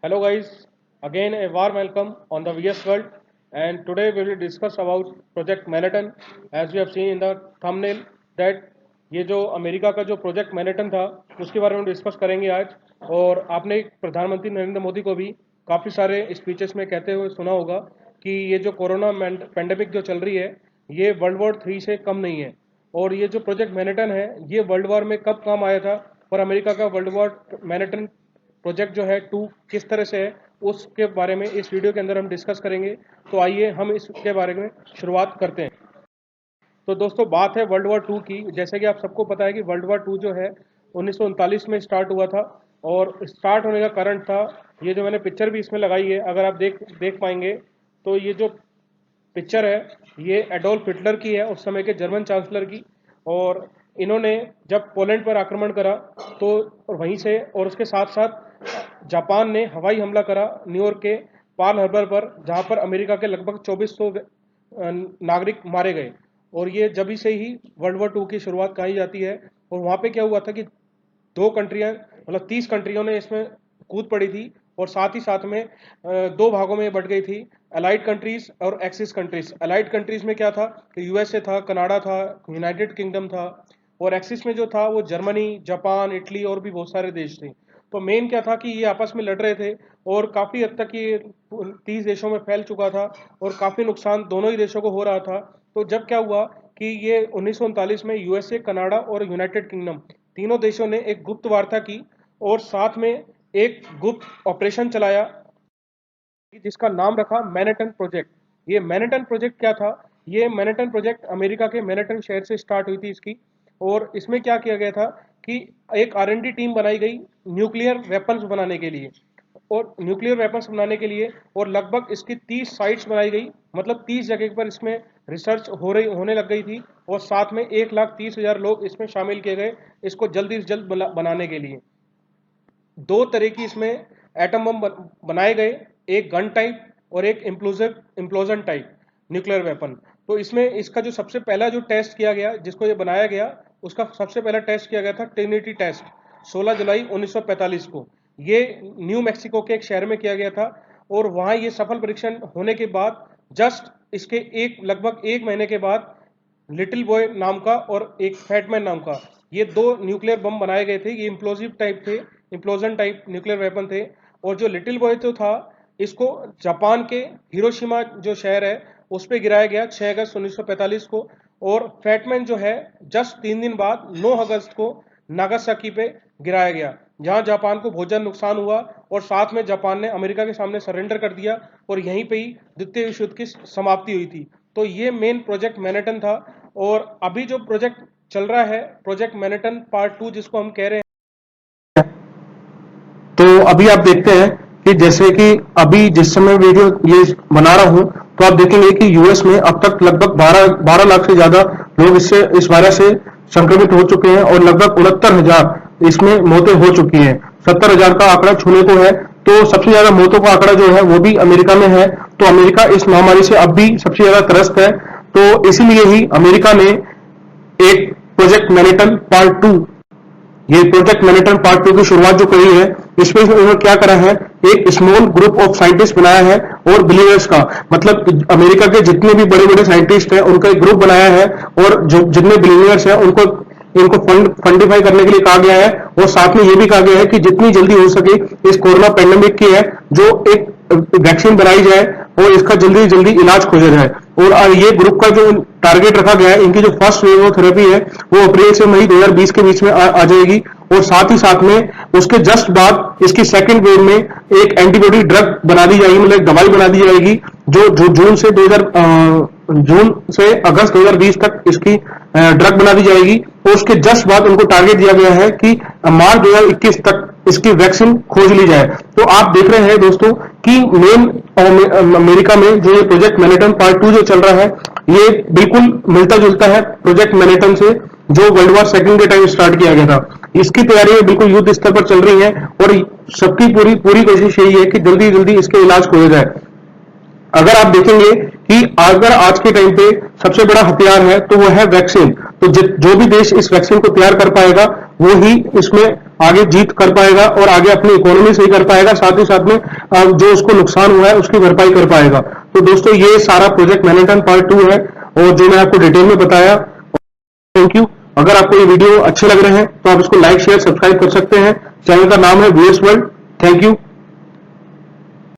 Hello guys, again a warm welcome on the VS World, and today we will discuss about Project Manhattan. As you have seen in the thumbnail that ये जो America का जो project Manhattan था उसके बारे में discuss करेंगे आज। और आपने प्रधानमंत्री नरेंद्र मोदी को भी काफ़ी सारे स्पीचेस में कहते हुए सुना होगा कि ये जो कोरोना पेंडेमिक जो चल रही है ये वर्ल्ड वॉर 3 से कम नहीं है। और ये जो प्रोजेक्ट मैनहट्टन है ये वर्ल्ड वॉर में कब काम आया था और अमेरिका का वर्ल्ड वॉर मैनहट्टन प्रोजेक्ट जो है 2 किस तरह से है उसके बारे में इस वीडियो के अंदर हम डिस्कस करेंगे। तो आइए हम इसके बारे में शुरुआत करते हैं। तो दोस्तों बात है वर्ल्ड वॉर 2 की। जैसे कि आप सबको पता है कि वर्ल्ड वॉर 2 जो है 1939 में स्टार्ट हुआ था। और स्टार्ट होने का कारण था ये जो मैंने पिक्चर भी इसमें लगाई है, अगर आप देख पाएंगे तो ये जो पिक्चर है ये एडोल्फ हिटलर की है, उस समय के जर्मन चांसलर की। और इन्होंने जब पोलैंड पर आक्रमण करा तो वहीं से, और उसके साथ साथ जापान ने हवाई हमला करा न्यूयॉर्क के पर्ल हार्बर पर, जहां पर अमेरिका के लगभग 2400 नागरिक मारे गए। और ये जब से ही वर्ल्ड वॉर 2 की शुरुआत कही जाती है। और वहाँ पे क्या हुआ था कि 2 कंट्रियाँ मतलब 30 कंट्रियों ने इसमें कूद पड़ी थी। और साथ ही साथ में 2 भागों में बट गई थी, अलाइड कंट्रीज और एक्सिस कंट्रीज। अलाइड कंट्रीज में क्या था कि यूएसए था, कनाडा था, यूनाइटेड किंगडम था। और एक्सिस में जो था वो जर्मनी, जापान, इटली और भी बहुत सारे देश थे। तो मेन क्या था कि ये आपस में लड़ रहे थे और काफ़ी हद तक ये 30 देशों में फैल चुका था और काफ़ी नुकसान दोनों ही देशों को हो रहा था। तो जब क्या हुआ कि ये 1939 में यूएसए, कनाडा और यूनाइटेड किंगडम तीनों देशों ने एक गुप्त वार्ता की और साथ में एक गुप्त ऑपरेशन चलाया जिसका नाम रखा मैनहट्टन प्रोजेक्ट। ये मैनहट्टन प्रोजेक्ट क्या था? ये मैनहट्टन प्रोजेक्ट अमेरिका के मैनहट्टन शहर से स्टार्ट हुई थी इसकी। और इसमें क्या किया गया था कि एक आर&डी टीम बनाई गई न्यूक्लियर वेपन्स बनाने के लिए। और न्यूक्लियर वेपन्स बनाने के लिए और लगभग इसकी 30 साइट्स बनाई गई, मतलब 30 जगह पर इसमें रिसर्च होने लग गई थी। और साथ में 1,30,000 लोग इसमें शामिल किए गए इसको जल्दी से जल्द बनाने के लिए। 2 तरह की इसमें एटम बम बनाए गए, एक गन टाइप और एक इम्प्लोजन टाइप न्यूक्लियर वेपन। तो इसमें इसका जो सबसे पहला जो टेस्ट किया गया, जिसको ये बनाया गया, उसका सबसे पहला टेस्ट किया गया था ट्रिनिटी टेस्ट 16 जुलाई 1945 को। ये न्यू मैक्सिको के एक शहर में किया गया था। और वहाँ ये सफल परीक्षण होने के बाद जस्ट इसके लगभग 1 महीने के बाद लिटिल बॉय नाम का और एक फैटमैन नाम का ये 2 न्यूक्लियर बम बनाए गए थे। ये इम्प्लोजिव टाइप थे, इम्प्लोजन टाइप न्यूक्लियर वेपन थे। और जो लिटिल बॉय तो था इसको जापान के हिरोशिमा जो शहर है उस पर गिराया गया 6 अगस्त 1945 को। और फैटमैन जो है जस्ट 3 दिन बाद 9 अगस्त को नागासाकी पे गिराया गया, जहां जापान को बहुत ज्यादा नुकसान हुआ। और साथ में जापान ने अमेरिका के सामने सरेंडर कर दिया और यहीं पे ही द्वितीय विश्व युद्ध की समाप्ति हुई थी। तो ये मेन प्रोजेक्ट मैनहट्टन था। और अभी जो प्रोजेक्ट चल रहा है प्रोजेक्ट मैनहट्टन पार्ट 2 जिसको हम कह रहे हैं, तो अभी आप देखते हैं कि जैसे कि अभी जिस समय वीडियो ये बना रहा हूं तो आप देखेंगे कि यूएस में अब तक लगभग 12 लाख से ज्यादा लोग इस वायरस से संक्रमित हो चुके हैं और लगभग 69,000 इसमें मौतें हो चुकी हैं। 70,000 का आंकड़ा छूने को है। तो सबसे ज्यादा मौतों का आंकड़ा जो है वो भी अमेरिका में है। तो अमेरिका इस महामारी से अब भी सबसे ज्यादा त्रस्त है। तो इसीलिए ही अमेरिका ने एक प्रोजेक्ट मैनहट्टन पार्ट 2, ये प्रोजेक्ट मैनहट्टन पार्ट 2 की शुरुआत जो करी है, इसमें उन्होंने क्या करा है, एक स्मॉल ग्रुप ऑफ साइंटिस्ट बनाया है और बिलीवर्स का, मतलब अमेरिका के जितने भी बड़े बड़े साइंटिस्ट हैं उनका एक ग्रुप बनाया है। और जो जितने बिलीवर्स हैं उनको इनको फंडिफाई करने के लिए कहा गया है। और साथ में ये भी कहा गया है कि जितनी जल्दी हो सके इस कोरोना पेंडेमिक की है जो एक वैक्सीन बनाई जाए और इसका जल्दी से जल्दी इलाज खोजा जाए। और ये ग्रुप का जो टारगेट रखा गया है, इनकी जो फर्स्ट वेव ऑफ थेरेपी है वो अप्रैल से मई 2020 के बीच में आ जाएगी। और साथ ही साथ में उसके जस्ट बाद इसकी सेकंड वेव में एक एंटीबॉडी ड्रग बना दी जाएगी, मतलब दवाई बना दी जाएगी जो जून से अगस्त 2020 तक इसकी ड्रग बना दी जाएगी। और उसके जस्ट बाद उनको टारगेट दिया गया है कि मार्च 2021 तक इसकी वैक्सीन खोज ली जाए। तो आप देख रहे हैं दोस्तों कि मेन अमेरिका में जो ये प्रोजेक्ट मैनहट्टन पार्ट 2 जो चल रहा है ये बिल्कुल मिलता जुलता है प्रोजेक्ट मैनहट्टन से जो वर्ल्ड वॉर 2 के टाइम स्टार्ट किया गया था। इसकी तैयारी बिल्कुल युद्ध स्तर पर चल रही है और सबकी पूरी कोशिश यही है कि जल्दी जल्दी इसके इलाज खोजा जाए। अगर आप देखेंगे कि अगर आज के टाइम पे सबसे बड़ा हथियार है तो वो है वैक्सीन। तो जो भी देश इस वैक्सीन को तैयार कर पाएगा वो ही इसमें आगे जीत कर पाएगा और आगे अपनी इकोनॉमी सही कर पाएगा, साथ ही साथ में जो उसको नुकसान हुआ है उसकी भरपाई कर पाएगा। तो दोस्तों ये सारा प्रोजेक्ट मैनहट्टन पार्ट 2 है और जो मैं आपको डिटेल में बताया। Thank you. अगर आपको ये वीडियो अच्छे लग रहे हैं तो आप इसको लाइक शेयर सब्सक्राइब कर सकते हैं। चैनल का नाम है वीएस वर्ल्ड। Thank you.